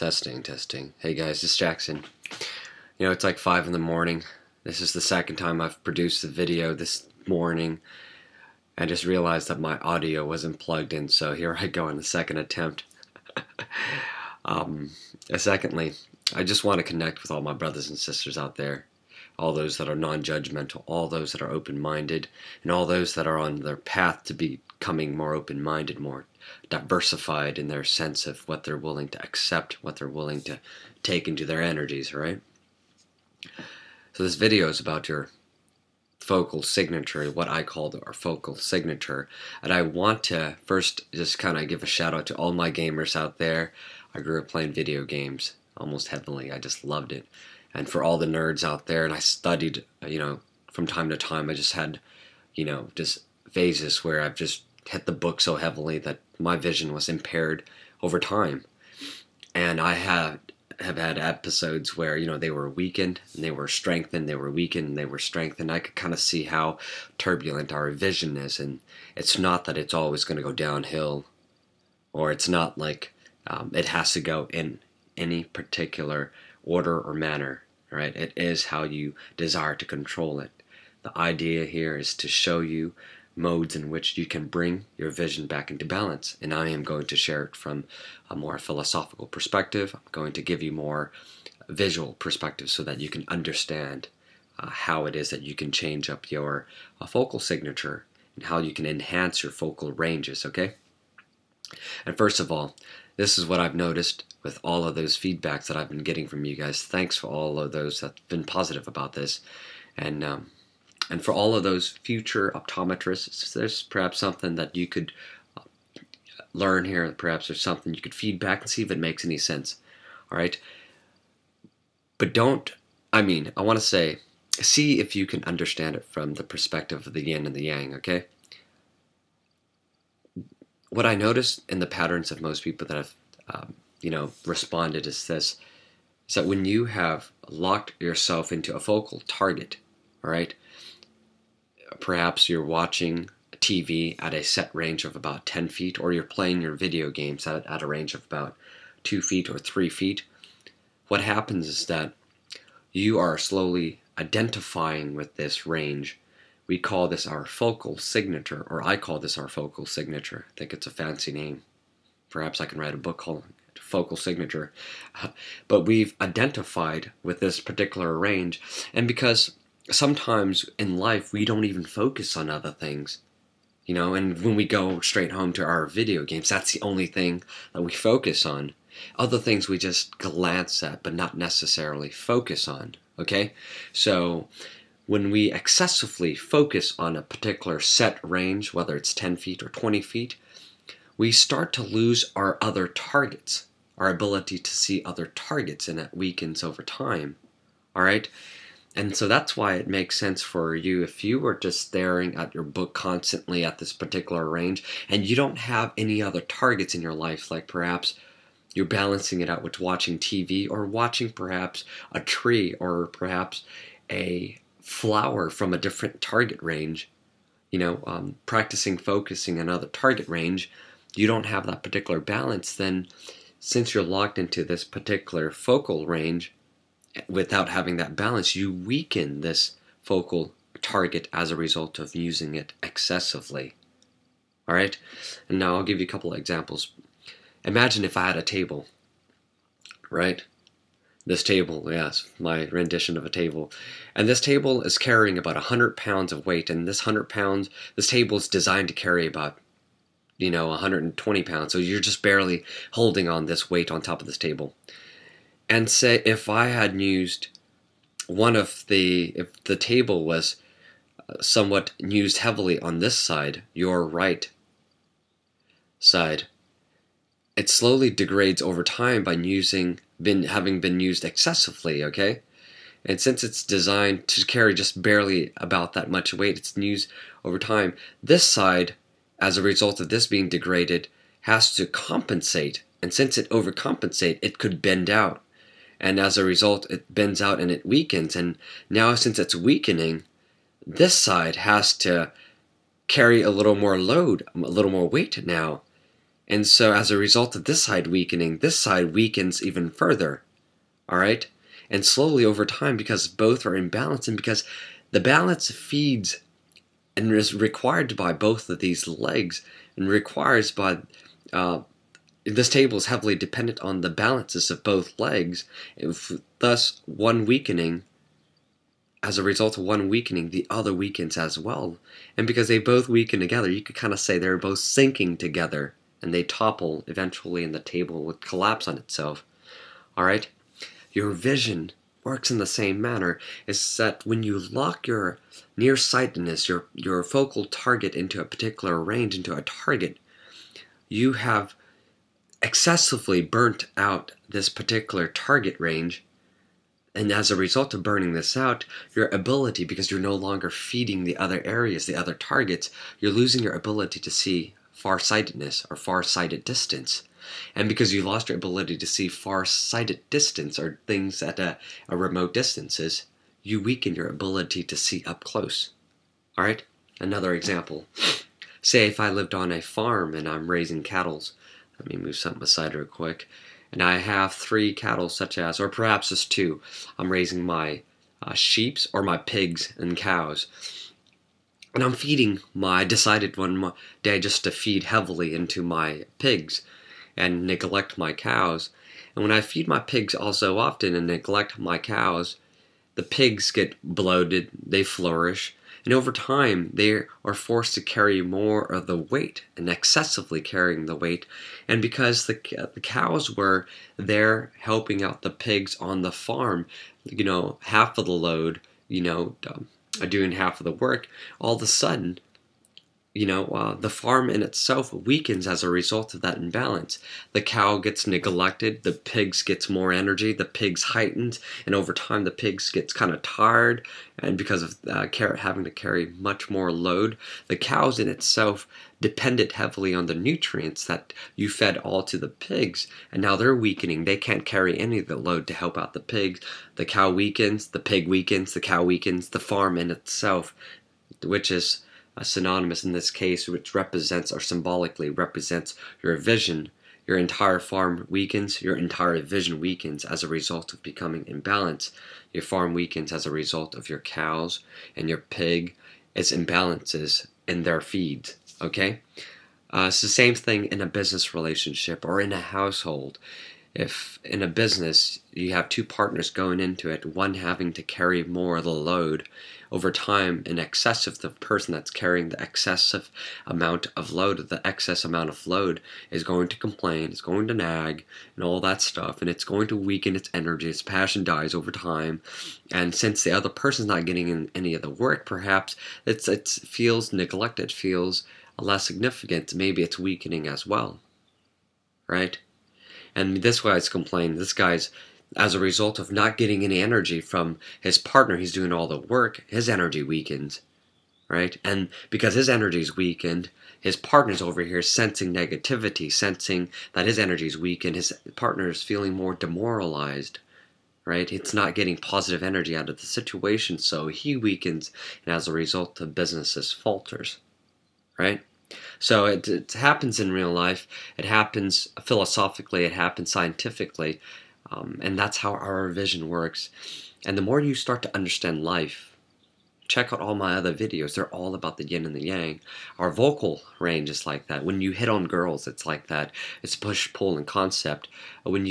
Testing, testing. Hey guys, it's Jackson. You know, it's like 5 in the morning. This is the second time I've produced a video this morning. I just realized that my audio wasn't plugged in, so here I go on the second attempt. Secondly, I just want to connect with all my brothers and sisters out there. All those that are non-judgmental, all those that are open-minded, and all those that are on their path to becoming more open-minded, more diversified in their sense of what they're willing to accept, what they're willing to take into their energies, right? So this video is about your focal signature, what I call our focal signature. And I want to first just kind of give a shout out to all my gamers out there. I grew up playing video games almost heavily. I just loved it. And for all the nerds out there, and I studied, from time to time, I just had, just phases where I've just hit the book so heavily that my vision was impaired over time. And I have had episodes where, they were weakened, and they were strengthened, they were weakened, and they were strengthened. I could kind of see how turbulent our vision is, and it's not that it's always going to go downhill, or it's not like it has to go in any particular order or manner, right? It is how you desire to control it. The idea here is to show you modes in which you can bring your vision back into balance, and I am going to share it from a more philosophical perspective. I'm going to give you more visual perspective so that you can understand how it is that you can change up your focal signature and how you can enhance your focal ranges, okay? And first of all, this is what I've noticed with all of those feedbacks that I've been getting from you guys. Thanks for all of those that have been positive about this. And for all of those future optometrists, there's perhaps something that you could learn here. Perhaps there's something you could feedback and see if it makes any sense. All right? But I want to say, see if you can understand it from the perspective of the yin and the yang, okay? What I noticed in the patterns of most people that have, responded is this, is that when you have locked yourself into a focal target, all right, perhaps you're watching TV at a set range of about 10 feet, or you're playing your video games at a range of about 2 feet or 3 feet, what happens is that you are slowly identifying with this range. We call this our focal signature, or I call this our focal signature. I think it's a fancy name. Perhaps I can write a book called Focal Signature. But we've identified with this particular range, and because sometimes in life we don't even focus on other things, and when we go straight home to our video games, that's the only thing that we focus on. Other things we just glance at but not necessarily focus on, okay? So when we excessively focus on a particular set range, whether it's 10 feet or 20 feet, we start to lose our other targets, our ability to see other targets, and it weakens over time, all right? And so that's why it makes sense for you, if you were just staring at your book constantly at this particular range, and you don't have any other targets in your life, like perhaps you're balancing it out with watching TV, or watching perhaps a tree, or perhaps a flower from a different target range, practicing focusing another target range, you don't have that particular balance, then since you're locked into this particular focal range, without having that balance, you weaken this focal target as a result of using it excessively. All right? And now I'll give you a couple of examples. Imagine if I had a table, right? This table, yes, my rendition of a table. And this table is carrying about 100 pounds of weight, and this table is designed to carry about 120 pounds. So you're just barely holding on this weight on top of this table. And say if I had used if the table was somewhat used heavily on this side, your right side, it slowly degrades over time by having been used excessively, okay? And since it's designed to carry just barely about that much weight, it's used over time. This side, as a result of this being degraded, has to compensate. And since it overcompensates, it could bend out. And as a result, it bends out and it weakens. And now since it's weakening, this side has to carry a little more load, a little more weight now. And so as a result of this side weakening, this side weakens even further. All right? And slowly over time, because both are in balance and because the balance feeds and is required by both of these legs and requires by this table is heavily dependent on the balances of both legs. If, thus, one weakening, as a result of one weakening, the other weakens as well. And because they both weaken together, you could kind of say they're both sinking together, and they topple eventually, and the table would collapse on itself. All right? Your vision works in the same manner. Is that when you lock your nearsightedness, your focal target into a particular range, into a target, you have excessively burnt out this particular target range. And as a result of burning this out, your ability, because you're no longer feeding the other areas, the other targets, you're losing your ability to see far-sightedness or far-sighted distance. And because you lost your ability to see far-sighted distance or things at a remote distances, you weaken your ability to see up close. All right? Another example. Say if I lived on a farm and I'm raising cattle. Let me move something aside real quick. And I have 3 cattle, such as, or perhaps just 2. I'm raising my sheeps or my pigs and cows. And I'm feeding I decided one day just to feed heavily into my pigs and neglect my cows. And when I feed my pigs all so often and neglect my cows, the pigs get bloated, they flourish, and over time they are forced to carry more of the weight and excessively carrying the weight. And because the cows were there helping out the pigs on the farm, half of the load, doing half of the work, all of a sudden, the farm in itself weakens as a result of that imbalance. The cow gets neglected, the pigs gets more energy, the pigs heightened, and over time the pigs gets kind of tired, and because of having to carry much more load, the cows in itself depended heavily on the nutrients that you fed all to the pigs, and now they're weakening. They can't carry any of the load to help out the pigs. The cow weakens, the pig weakens, the cow weakens, the farm in itself, which is synonymous in this case, which represents or symbolically represents your vision. Your entire farm weakens, your entire vision weakens as a result of becoming imbalanced. Your farm weakens as a result of your cows and your pig. It's imbalances in their feeds, okay? It's the same thing in a business relationship or in a household. If in a business you have 2 partners going into it, one having to carry more of the load, over time, in excess of the person that's carrying the excessive amount of load, the excess amount of load is going to complain, it's going to nag, and all that stuff, and it's going to weaken its energy, its passion dies over time, and since the other person's not getting in any of the work, perhaps it feels neglected, feels less significant, maybe it's weakening as well, right? And this guy's complaining, this guy's, as a result of not getting any energy from his partner, he's doing all the work, his energy weakens, right? And because his energy's weakened, his partner's over here sensing negativity, sensing that his energy's weakened, his partner's feeling more demoralized, right? It's not getting positive energy out of the situation, so he weakens, and as a result, the business falters, right? So it happens in real life, it happens philosophically, it happens scientifically, and that's how our vision works. And the more you start to understand life, check out all my other videos, they're all about the yin and the yang. Our vocal range is like that. When you hit on girls, it's like that. It's push, pull, and concept. When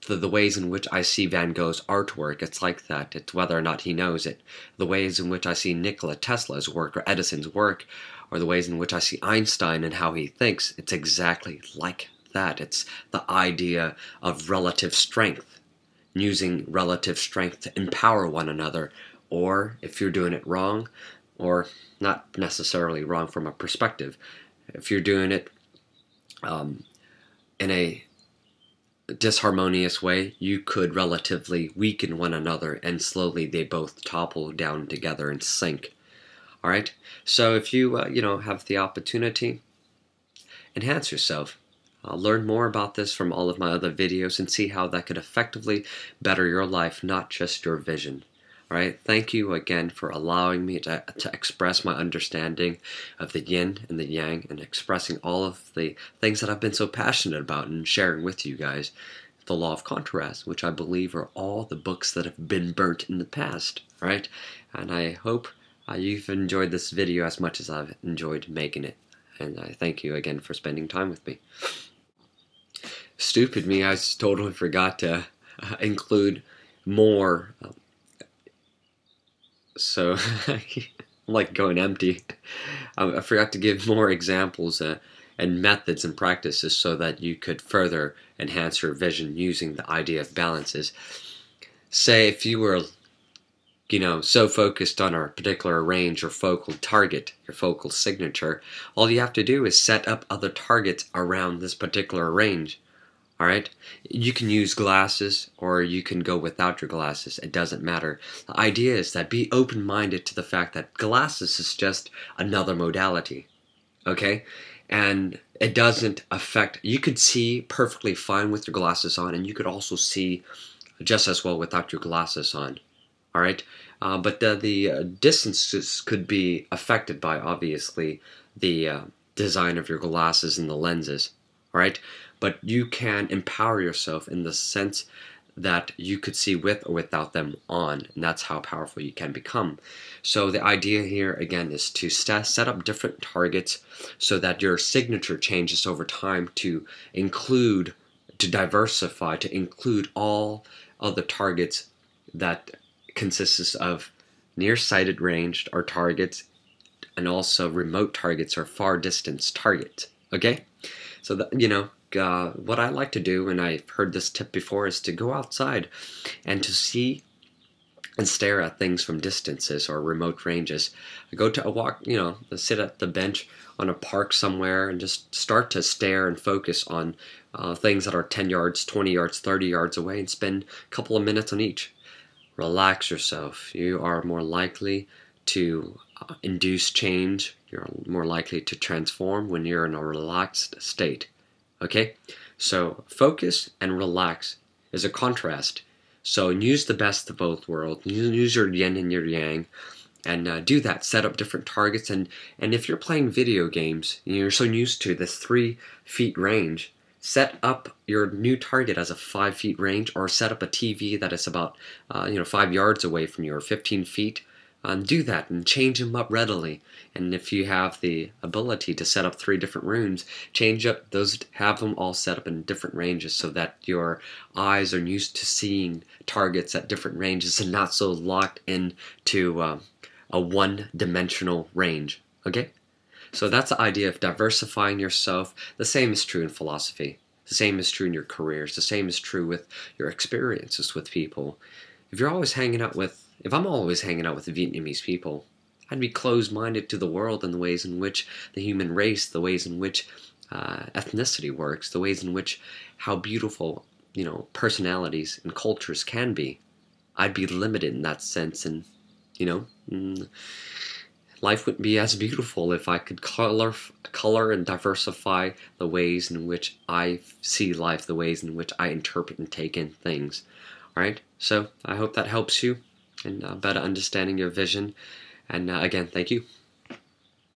the ways in which I see Van Gogh's artwork, it's like that. It's whether or not he knows it. The ways in which I see Nikola Tesla's work or Edison's work, or the ways in which I see Einstein and how he thinks, it's exactly like that. It's the idea of relative strength, using relative strength to empower one another, or if you're doing it wrong, or not necessarily wrong from a perspective, if you're doing it in a disharmonious way, you could relatively weaken one another, and slowly they both topple down together and sink. All right. So if you have the opportunity, enhance yourself. Learn more about this from all of my other videos and see how that could effectively better your life, not just your vision. All right, thank you again for allowing me to express my understanding of the yin and the yang, and expressing all of the things that I've been so passionate about and sharing with you guys. The law of contrast, which I believe are all the books that have been burnt in the past. All right, and I hope you've enjoyed this video as much as I've enjoyed making it. And I thank you again for spending time with me. Stupid me, I totally forgot to include more. So I'm like going empty. I forgot to give more examples and methods and practices so that you could further enhance your vision using the idea of balances. Say if you were, so focused on a particular range or focal target, your focal signature, all you have to do is set up other targets around this particular range. All right, you can use glasses or you can go without your glasses. It doesn't matter. The idea is that be open-minded to the fact that glasses is just another modality. Okay, and it doesn't affect. You could see perfectly fine with your glasses on, and you could also see just as well without your glasses on. All right, but the distances could be affected by obviously the design of your glasses and the lenses. All right, but you can empower yourself in the sense that you could see with or without them on, and that's how powerful you can become. So the idea here again is to set up different targets so that your signature changes over time to include, to diversify, to include all other targets that consists of nearsighted ranged or targets, and also remote targets or far distance targets. Okay, so that, what I like to do, and I've heard this tip before, is to go outside and to see and stare at things from distances or remote ranges. I go to a walk, sit at the bench on a park somewhere and just start to stare and focus on things that are 10 yards, 20 yards, 30 yards away, and spend a couple of minutes on each. Relax yourself. You are more likely to induce change. You're more likely to transform when you're in a relaxed state. Okay? So focus and relax is a contrast. So use the best of both worlds. Use your yin and your yang, and do that. Set up different targets. And if you're playing video games, you're so used to this 3 feet range, set up your new target as a 5 feet range, or set up a TV that is about 5 yards away from you, or 15 feet. Do that and change them up readily. And if you have the ability to set up 3 different rooms, change up those, have them all set up in different ranges so that your eyes are used to seeing targets at different ranges and not so locked into a one-dimensional range. Okay? So that's the idea of diversifying yourself. The same is true in philosophy. The same is true in your careers. The same is true with your experiences with people. If I'm always hanging out with Vietnamese people, I'd be closed-minded to the world and the ways in which the human race, the ways in which ethnicity works, the ways in which how beautiful, personalities and cultures can be. I'd be limited in that sense, and life wouldn't be as beautiful if I could color and diversify the ways in which I see life, the ways in which I interpret and take in things. All right, so I hope that helps you in better understanding your vision. And again, thank you.